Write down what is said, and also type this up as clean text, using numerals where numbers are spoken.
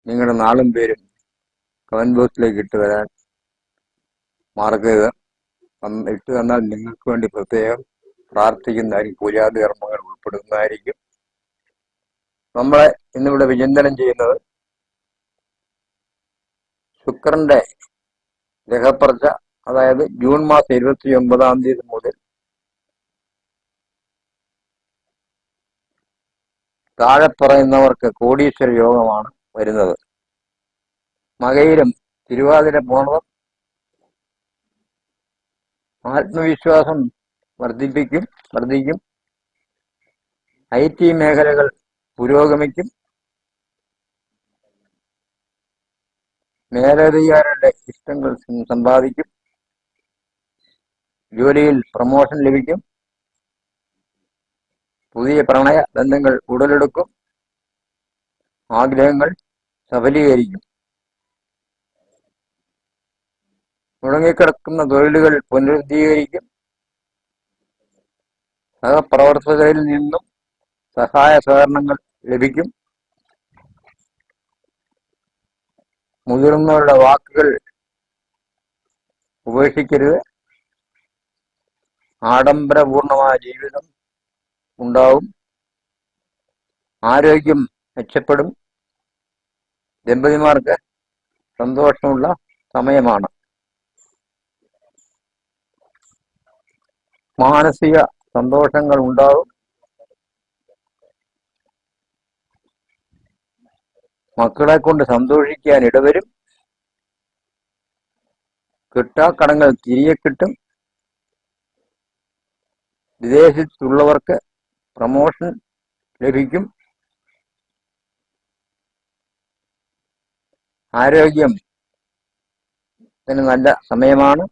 നിങ്ങളുടെ നാളും പേരും കമന്റ് ബോക്സിലേക്ക് ഇട്ട് വരാൻ മറക്കരുത്. ഇട്ട് തന്നാൽ നിങ്ങൾക്ക് വേണ്ടി പ്രത്യേകം പ്രാർത്ഥിക്കുന്നതായിരിക്കും. പൂജാതി കർമ്മങ്ങൾ ഉൾപ്പെടുന്നതായിരിക്കും. നമ്മളെ ഇന്നിവിടെ വിചിന്തനം ചെയ്യുന്നത് ശുക്രന്റെ ഗ്രഹപ്പർച്ച, അതായത് ജൂൺ മാസം 29 മുതൽ താഴെ പറയുന്നവർക്ക് കോടീശ്വര യോഗമാണ് വരുന്നത്. മകയിലും തിരുവാതിര പൂർണ്ണം ആത്മവിശ്വാസം വർദ്ധിക്കും. IT മേഖലകൾ പുരോഗമിക്കും. മേലധികാരികളുടെ ഇഷ്ടങ്ങൾ സമ്പാദിക്കും. ജോലിയിൽ പ്രമോഷൻ ലഭിക്കും. പുതിയ പ്രണയ ബന്ധങ്ങൾ ഉടലെടുക്കും. ആഗ്രഹങ്ങൾ സഫലീകരിക്കും. മുടങ്ങിക്കിടക്കുന്ന തൊഴിലുകൾ പുനരുദ്ധീകരിക്കും. സഹപ്രവർത്തകരിൽ നിന്നും സഹായ സഹകരണങ്ങൾ ലഭിക്കും. മുതിർന്നവരുടെ വാക്കുകൾ ഉപേക്ഷിക്കരുത്. ആഡംബരപൂർണമായ ജീവിതം ഉണ്ടാവും. ആരോഗ്യം മെച്ചപ്പെടും. ദമ്പതിമാർക്ക് സന്തോഷമുള്ള സമയമാണ്. മാനസിക സന്തോഷങ്ങൾ ഉണ്ടാവും. മക്കളെ കൊണ്ട് സന്തോഷിക്കാൻ ഇടവരും. കിട്ടാക്കടങ്ങൾ തിരികെ കിട്ടും. വിദേശത്തുള്ളവർക്ക് പ്രമോഷൻ ലഭിക്കും. ആരോഗ്യം നല്ല സമയമാണ്.